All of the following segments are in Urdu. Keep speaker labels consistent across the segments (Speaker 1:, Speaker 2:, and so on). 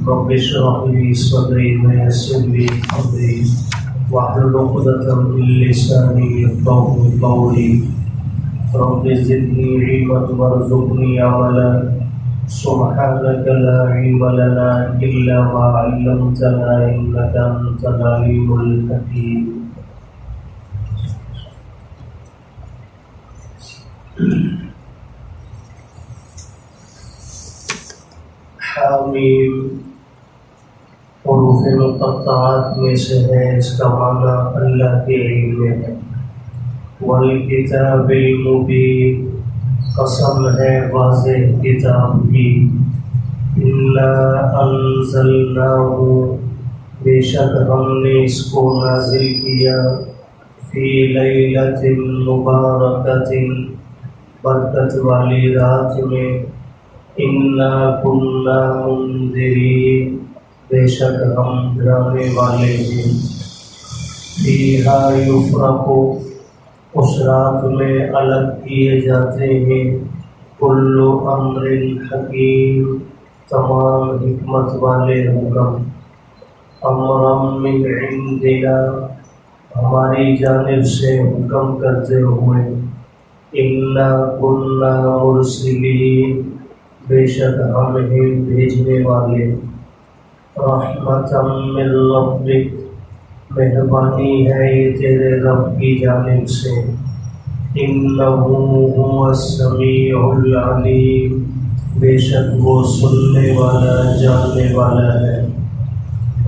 Speaker 1: رب اشرح لي صدري ويسر لي امري واحلل عقدة من لساني يفقهوا قولي رب زدني علما وارزقني عملا سبحانك لا علم لنا الا ما علمتنا انك انت العليم الحكيم. حامیم حروف مقطعات میں سے ہے، اس کا معنی اللہ کے علم میں ہے. والکتاب المبین، قسم ہے واضح کتاب کی. انا انزلناہ، بے شک ہم نے اس کو نازل کیا. فی لیلۃ مبارکۃ، برکت والی رات میں. انا کنا منذرین، بے شک ہم ڈرانے والے ہیں. فیہا یفرق، اس رات میں الگ کیے جاتے ہیں. کل امر حکیم، تمام حکمت والے حکم. امرا من عندنا، ہماری جانب سے حکم کرتے ہوئے. انا کنا مرسلین، بے شک ہم ہیں بھیجنے والے. رحمتا من ربک، مہربانی ہے یہ تیرے رب کی جانب سے. انہ هو السمیع العلیم، بے شک وہ سننے والا جاننے والا ہے.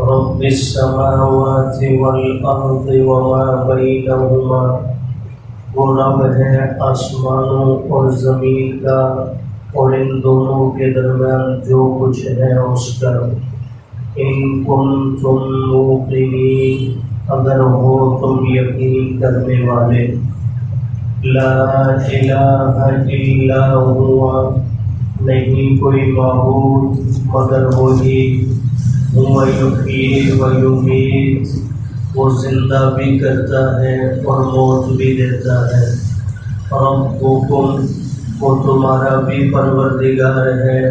Speaker 1: رب السماوات والارض وما بینہما، وہ رب ہے آسمانوں اور زمین کا اور ان دونوں کے درمیان جو کچھ ہے اس کا. ان کنتم موقنین، اگر ہو تم یقین کرنے والے. لا الہ الا ہوا، نہیں کوئی معبود مگر وہی. هو یحیی و یمیت، وہ زندہ بھی کرتا ہے اور موت بھی دیتا ہے. ربکم، وہ تمہارا بھی پروردگار ہے.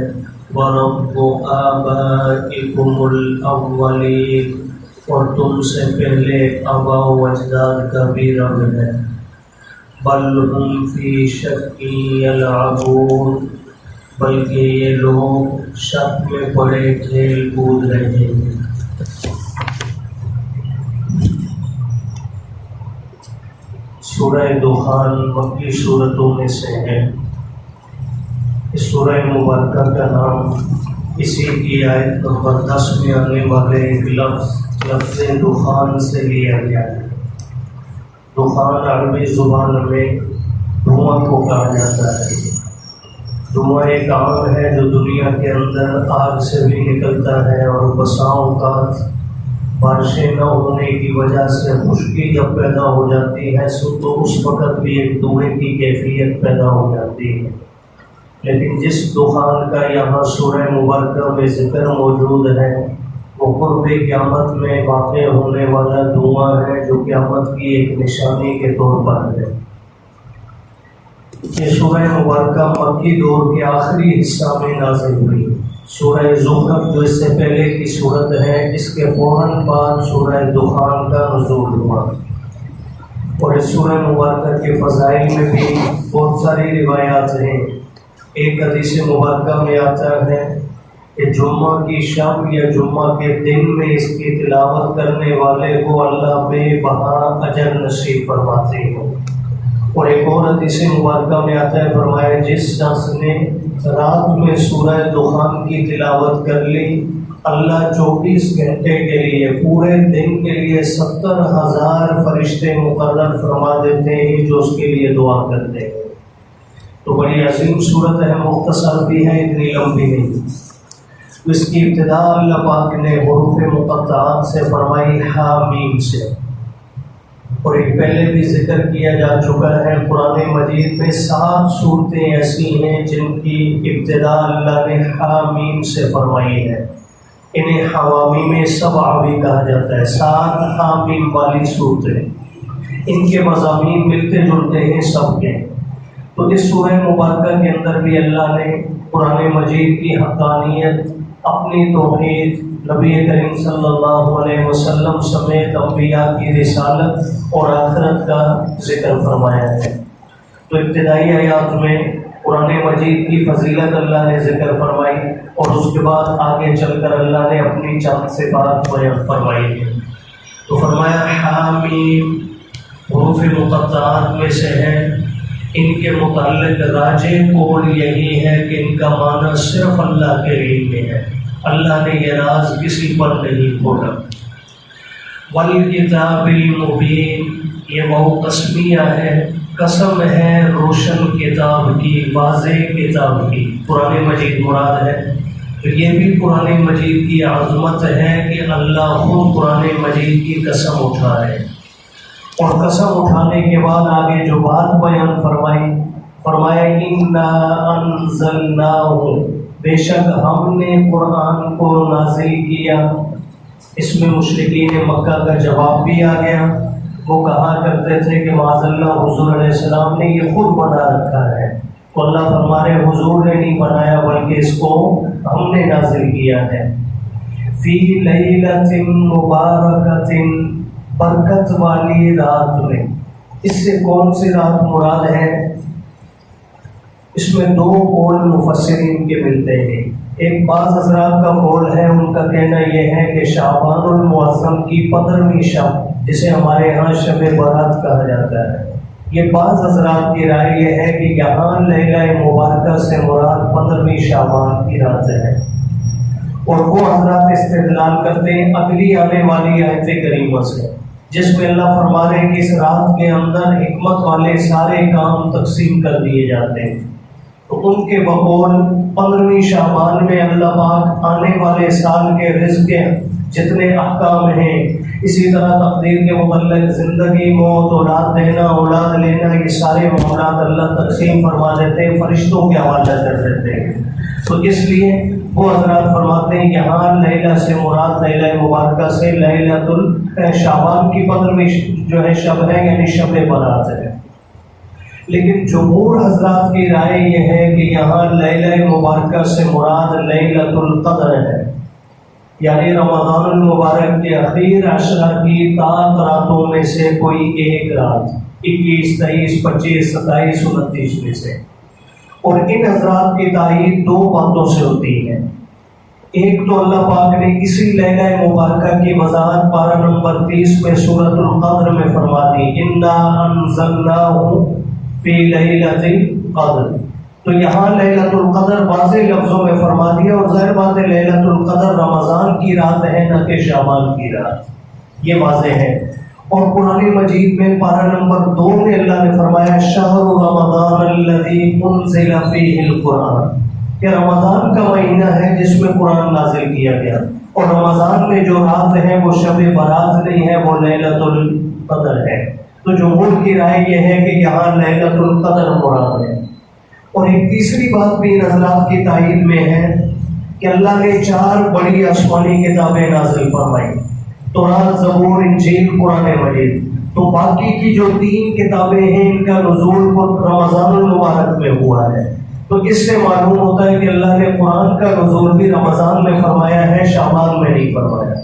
Speaker 1: وَرَبُّ آبَائِكُمُ الْأَوَّلِينَ، اور تم سے پہلے آباء و اجداد کا بھی رب ہے. بَلْ هُمْ فِي شَكٍّ يَلْعَبُونَ، بلکہ یہ لوگ شک میں پڑے کھیل کود رہے ہیں. سورہ دخان مکی سورتوں میں سے ہے. اس سورہ مبارکہ کا نام اسی کی آیت نمبر 10 میں آنے والے ایک لفظ دخان سے لیا گیا ہے. دخان عربی زبان میں دھواں کو کہا جاتا ہے. دھواں ایک آگ ہے جو دنیا کے اندر آگ سے بھی نکلتا ہے، اور بسا اوقات بارشیں نہ ہونے کی وجہ سے خشکی جب پیدا ہو جاتی ہے تو اس وقت بھی ایک دھوئیں کی کیفیت پیدا ہو جاتی ہے. لیکن جس دخان کا یہاں سورہ مبارکہ میں ذکر موجود ہے وہ قرب قیامت میں واقع ہونے والا دھواں ہے، جو قیامت کی ایک نشانی کے طور پر ہے. یہ سورہ مبارکہ مکی دور کے آخری حصہ میں نازل ہوئی. سورہ زخرف جو اس سے پہلے کی صورت ہے، اس کے فوراً بعد سورہ دخان کا نزول ہوا. اور اس سورہ مبارکہ کے فضائل میں بھی بہت ساری روایات ہیں. ایک حدیث مبارکہ میں آتا ہے کہ جمعہ کی شب یا جمعہ کے دن میں اس کی تلاوت کرنے والے کو اللہ بے بہا اجر نصیب فرماتے ہیں. اور ایک اور حدیث مبارکہ میں آتا ہے، فرمایا جس شخص نے رات میں سورہ دخان کی تلاوت کر لی، اللہ 24 گھنٹے کے لیے، پورے دن کے لیے 70,000 فرشتے مقرر فرما دیتے ہیں جو اس کے لیے دعا کرتے ہیں. تو بڑی عظیم صورت ہے، مختصر بھی ہے، اتنی لمبی نہیں. اس کی ابتدا اللہ پاک نے حروف مقطعات سے فرمائی، حامیم سے. اور ایک پہلے بھی ذکر کیا جا چکا ہے، قرآن مجید میں 7 صورتیں ایسی ہیں جن کی ابتدا اللہ نے حامیم سے فرمائی ہے. انہیں حوامیم سبع بھی کہا جاتا ہے. 7 حامیم والی صورتیں، ان کے مضامین ملتے جلتے ہیں سب کے. تو اس سورہ مبارکہ کے اندر بھی اللہ نے قرآن مجید کی حقانیت اپنی توحید، نبی کریم صلی اللہ علیہ وسلم سمیت انبیاء کی رسالت اور آخرت کا ذکر فرمایا ہے۔ تو ابتدائی آیات میں قرآن مجید کی فضیلت اللہ نے ذکر فرمائی، اور اس کے بعد آگے چل کر اللہ نے اپنی چند صفات بیان فرمائی ہے۔ تو فرمایا حامیم حروف مقطعات میں سے ہے، ان کے متعلق راجح قول یہی ہے کہ ان کا معنی صرف اللہ کے علم میں ہے، اللہ نے یہ راز کسی پر نہیں کھولا۔ والکتاب المبین، یہ وہ تسمیہ ہے، قسم ہے روشن کتاب کی، واضح کتاب کی، قرآن مجید مراد ہے۔ تو یہ بھی قرآن مجید کی عظمت ہے کہ اللہ خود قرآن مجید کی قسم اٹھا ہے، اور قسم اٹھانے کے بعد آگے جو بات بیان فرمایا انا انزلناہ، بے شک ہم نے قرآن کو نازل کیا۔ اس میں مشرکین مکہ کا جواب بھی آ گیا۔ وہ کہا کرتے تھے کہ معاذ اللہ حضور علیہ السلام نے یہ خود بنا رکھا ہے، تو اللہ فرما رہے حضور نے نہیں بنایا بلکہ اس کو ہم نے نازل کیا ہے۔ فی لیلۃ مبارکۃ، برکت والی رات میں۔ اس سے کون سی رات مراد ہے؟ اس میں دو قول مفسرین کے ملتے ہیں۔ ایک بعض حضرات کا قول ہے، ان کا کہنا یہ ہے کہ شعبان المعظم کی 15ویں شب، جسے ہمارے ہاں شب برات کہا جاتا ہے، یہ بعض حضرات کی رائے یہ ہے کہ یہاں لیلہ مبارکہ سے مراد 15ویں شعبان کی رات ہے، اور وہ حضرات استدلال کرتے ہیں اگلی آنے والی آیت کریمہ سے، جس میں اللہ فرما رہے ہیں کہ اس رات کے اندر حکمت والے سارے کام تقسیم کر دیے جاتے ہیں۔ تو ان کے بقول 15ویں شعبان میں اللہ پاک آنے والے سال کے رزق کے جتنے احکام ہیں، اسی طرح تقدیر کے متعلق زندگی، موت، اولاد دینا، اولاد لینا، یہ سارے معاملات اللہ تقسیم فرما دیتے ہیں، فرشتوں کے حوالے کر دیتے ہیں۔ تو اس لیے وہ حضرات فرماتے ہیں یہاں لیلہ سے مراد لیلہ مبارکہ سے لیلۃ شعبان کی 15ویں جو ہے شب ہے، یعنی شب برات ہے۔ لیکن جمہور حضرات کی رائے یہ ہے کہ یہاں لیلہ مبارکہ سے مراد لیلۃ القدر ہے، یعنی رمضان المبارک کے اخیر عشرہ کی 7 راتوں میں سے کوئی ایک رات، 21، 23، 25، 27، 29 میں سے۔ اور ان حضرات کی تائید دو باتوں سے ہوتی ہے۔ ایک تو اللہ پاک نے اسی لیلہ مبارکہ کی وضاحت پارہ نمبر 30 میں سورۃ القدر میں فرما دی، انا انزلناہ فی لیلۃ القدر۔ تو یہاں لیلۃ القدر واضح لفظوں میں فرما دیا، اور ظاہر بات ہے لیلۃ القدر رمضان کی رات ہے، نہ کہ شعبان کی رات، یہ واضح ہے۔ اور قرآن مجید میں پارہ نمبر 2 میں اللہ نے فرمایا شہر رمضان الذی انزل فیہ القرآن، کہ رمضان کا مہینہ ہے جس میں قرآن نازل کیا گیا، اور رمضان میں جو رات ہے وہ شب برات نہیں ہے، وہ لیلۃ القدر ہے۔ تو جمہور کی رائے یہ ہے کہ یہاں لیلۃ القدر مراد ہے۔ اور ایک تیسری بات بھی ان حضرات کی تائید میں ہے کہ اللہ نے 4 بڑی آسمانی کتابیں نازل فرمائی، تورات، زبور، انجیل، قرآن مجید۔ تو باقی کی جو 3 کتابیں ہیں ان کا نزول رمضان المبارک میں ہوا ہے۔ تو اس سے معلوم ہوتا ہے کہ اللہ نے قرآن کا نزول بھی رمضان میں فرمایا ہے، شعبان میں نہیں فرمایا۔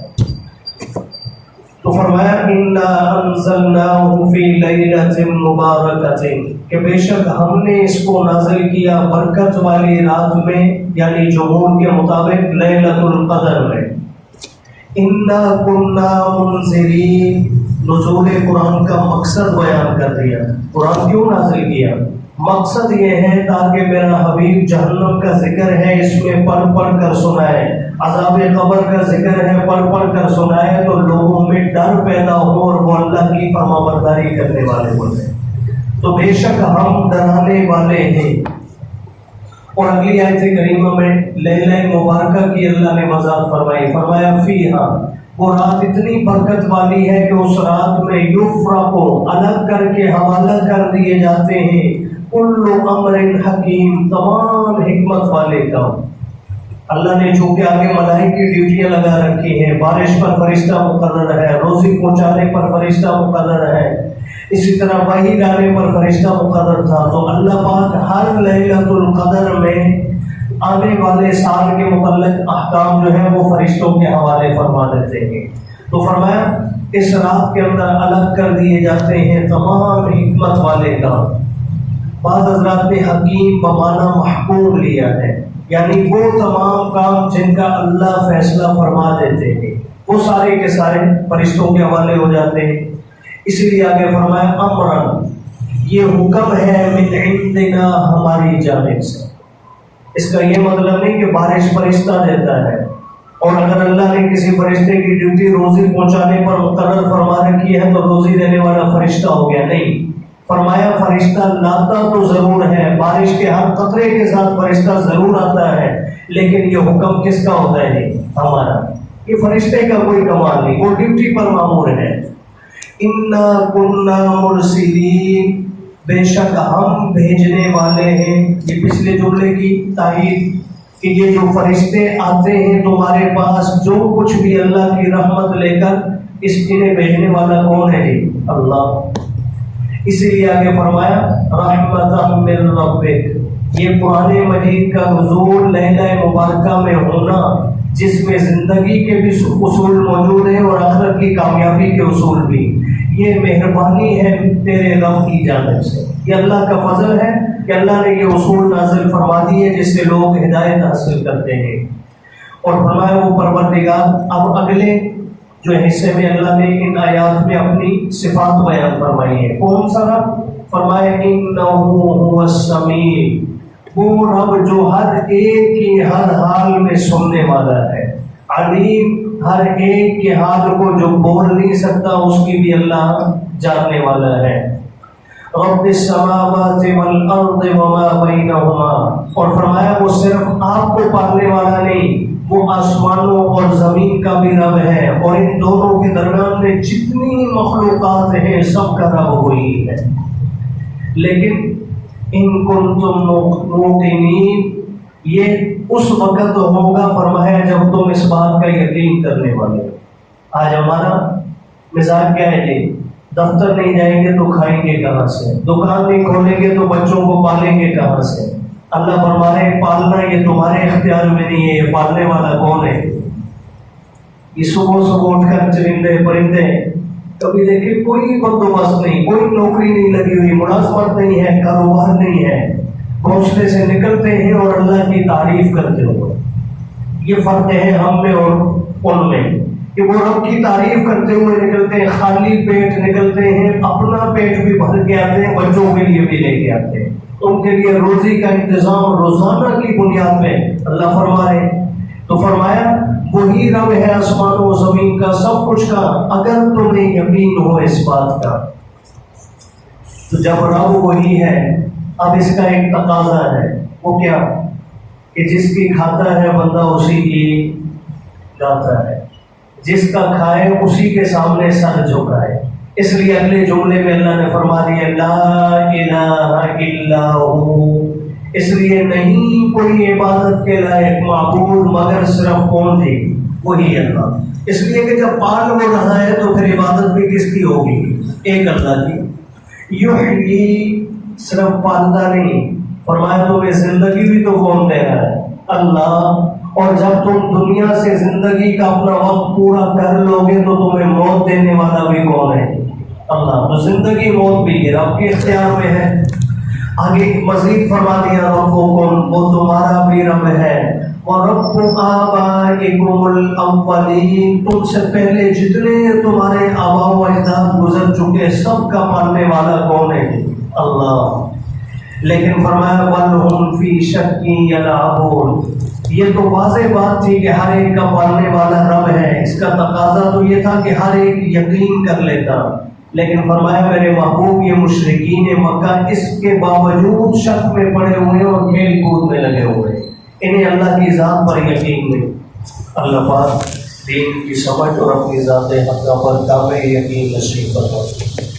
Speaker 1: تو فرمایا انا انزلناہ فی لیلۃ مبارکۃ، کہ بے شک ہم نے اس کو نازل کیا برکت والی رات میں، یعنی جمہور کے مطابق لیلۃ القدر میں۔ انا کنا منذرین، نزول قرآن کا مقصد بیان کر دیا۔ قرآن کیوں نازل کیا؟ مقصد یہ ہے تاکہ میرا حبیب جہنم کا ذکر ہے اس میں پڑھ پڑھ کر سنائے، عذاب قبر کا ذکر ہے پڑھ پڑھ کر سنائے، تو لوگوں میں ڈر پیدا ہو اور وہ اللہ کی فرما برداری کرنے والے بنے۔ تو بے شک ہم ڈرانے والے ہیں۔ اور اگلی آیت کریمہ میں لیلہ مبارکہ کی اللہ نے وضاحت فرمائی، فرمایا فیہا، وہ رات اتنی برکت والی ہے کہ اس رات میں یفرق، الگ کر کے حوالہ کر دیے جاتے ہیں، کل امر حکیم، تمام حکمت والے کام۔ اللہ نے چونکہ آگے ملائکہ کی ڈیوٹیاں لگا رکھی ہیں، بارش پر فرشتہ مقرر ہے، روزی پہنچانے پر فرشتہ مقرر ہے، اسی طرح وحی لانے پر فرشتہ مقرر تھا، تو اللہ پاک ہر لیلۃ القدر میں آنے والے سال کے متعلق احکام جو ہے وہ فرشتوں کے حوالے فرما دیتے ہیں۔ تو فرمایا اس رات کے اندر الگ کر دیے جاتے ہیں تمام حکمت والے کام۔ بعض حضرات نے حکیم بمانا محکوم لیا ہے، یعنی وہ تمام کام جن کا اللہ فیصلہ فرما دیتے ہیں وہ سارے کے سارے فرشتوں کے حوالے ہو جاتے ہیں۔ اسی لیے آگے فرمایا امرن، یہ حکم ہے من عندنا، ہماری جانب سے۔ اس کا یہ مطلب نہیں کہ بارش فرشتہ دیتا ہے، اور اگر اللہ نے کسی فرشتے کی ڈیوٹی روزی پہنچانے پر مقرر فرما رکھی ہے تو روزی دینے والا فرشتہ ہو گیا، نہیں۔ فرمایا فرشتہ لاتا تو ضرور ہے، بارش کے ہر قطرے کے ساتھ فرشتہ ضرور آتا ہے، لیکن یہ حکم کس کا ہوتا ہے؟ ہمارا۔ یہ فرشتے کا کوئی کمال نہیں، وہ ڈیوٹی پر مامور ہے۔ انا کنا مرسلین، بے شک ہم بھیجنے والے ہیں۔ یہ پچھلے جملے کی تائید کہ یہ جو فرشتے آتے ہیں تمہارے پاس جو کچھ بھی اللہ کی رحمت لے کر، اس انہیں بھیجنے والا کون ہے؟ اللہ۔ اسی لیے آگے فرمایا رحمت من ربک، یہ قرآن مجید کا نزول لیلہ مبارکہ میں ہونا جس میں زندگی کے بھی اصول موجود ہیں اور آخرت کی کامیابی کے اصول بھی، یہ مہربانی ہے تیرے رب کی جانب سے۔ یہ اللہ کا فضل ہے کہ اللہ نے یہ اصول نازل فرما دی ہے جس سے لوگ ہدایت حاصل کرتے ہیں۔ اور فرمایا وہ پروردگار، اب اگلے جو حصے میں اللہ نے ان آیات میں اپنی صفات بیان فرمائی ہے۔ کون سا رب؟ فرمایا انہ هو السمیع، وہ رب جو ہر ایک کی ہر حال میں سننے والا ہے، علیم، ہر ایک کے حال کو جو بول نہیں سکتا اس کی بھی اللہ جاننے والا ہے۔ رب السماوات والارض وما بینہما، اور فرمایا وہ صرف آپ کو پالنے والا نہیں، وہ آسمانوں اور زمین کا بھی رب ہے، اور ان دونوں کے درمیان میں جتنی مخلوقات ہیں سب کا رب وہی ہے۔ لیکن ان کنتم موقنین، یہ اس وقت ہوگا فرمایا جب تم اس بات کا یقین کرنے والے۔ آج ہمارا مزاج کیا ہے جی؟ دفتر نہیں جائیں گے تو کھائیں گے کہاں سے، دکان نہیں کھولیں گے تو بچوں کو پالیں گے کہاں سے؟ اللہ فرما رہے ہیں پالنا یہ تمہارے اختیار میں نہیں ہے، یہ پالنے والا کون ہے؟ یہ صبح صبح اٹھ کر چرندے پرندے کبھی دیکھیں کوئی بندوبست نہیں، کوئی نوکری نہیں لگی ہوئی، ملازمت نہیں ہے، کاروبار نہیں ہے، گھونسلے سے نکلتے ہیں اور اللہ کی تعریف کرتے ہوئے۔ یہ فرق ہے ہم میں اور ان میں کہ وہ رب کی تعریف کرتے ہوئے نکلتے ہیں، خالی پیٹ نکلتے ہیں، اپنا پیٹ بھی بھر کے آتے ہیں، بچوں کے لیے بھی لے کے آتے ہیں، ان کے لیے روزی کا انتظام روزانہ کی بنیاد پہ اللہ فرما رہے۔ تو فرمایا وہی رب ہے آسمان و زمین کا، سب کچھ کا، اگر تمہیں یقین ہو اس بات کا۔ تو جب رب وہی ہے، اب اس کا ایک تقاضا ہے، وہ کیا کہ جس کی کھاتا ہے بندہ اسی کی جاتا ہے، جس کا کھائے اسی کے سامنے سر جھکائے۔ اس لیے اگلے جملے میں اللہ نے فرما دیا لا الہ الا ہو، اس لیے نہیں کوئی عبادت کے لائق معبود مگر صرف کون تھی؟ وہی اللہ۔ اس لیے کہ جب پال ہو رہا ہے تو پھر عبادت بھی کس کی ہوگی؟ ایک اللہ کی۔ یحیی، صرف پالتا نہیں، فرمایا تمہیں زندگی بھی تو کون دے رہا ہے؟ اللہ۔ اور جب تم دنیا سے زندگی کا اپنا وقت پورا کر لو گے تو تمہیں موت دینے والا بھی کون ہے؟ اللہ۔ تو زندگی موت بھی رب کے اختیار میں ہے۔ آگے مزید فرما دیا ربکم، وہ تمہارا بھی رب ہے، وَرَبُّ آبَائِكُمُ الْأَوَّلِينَ، تم سے پہلے جتنے تمہارے آباء و اجداد گزر چکے سب کا پالنے والا کون ہے؟ اللہ۔ لیکن فرمایا وَلْهُمْ فِي شَكٍّ يَلْعَبُونَ، یہ تو واضح بات تھی کہ ہر ایک کا پالنے والا رب ہے، اس کا تقاضا تو یہ تھا کہ ہر ایک یقین کر لیتا، لیکن فرمایا میرے محبوب یہ مشرکین مکہ اس کے باوجود شک میں پڑے ہوئے اور کھیل کود میں لگے ہوئے، انہیں اللہ کی ذات پر یقین نہیں۔ اللہ پاک دین کی سمجھ اور اپنی ذات حق پر کامل یقین نصیب فرمائے۔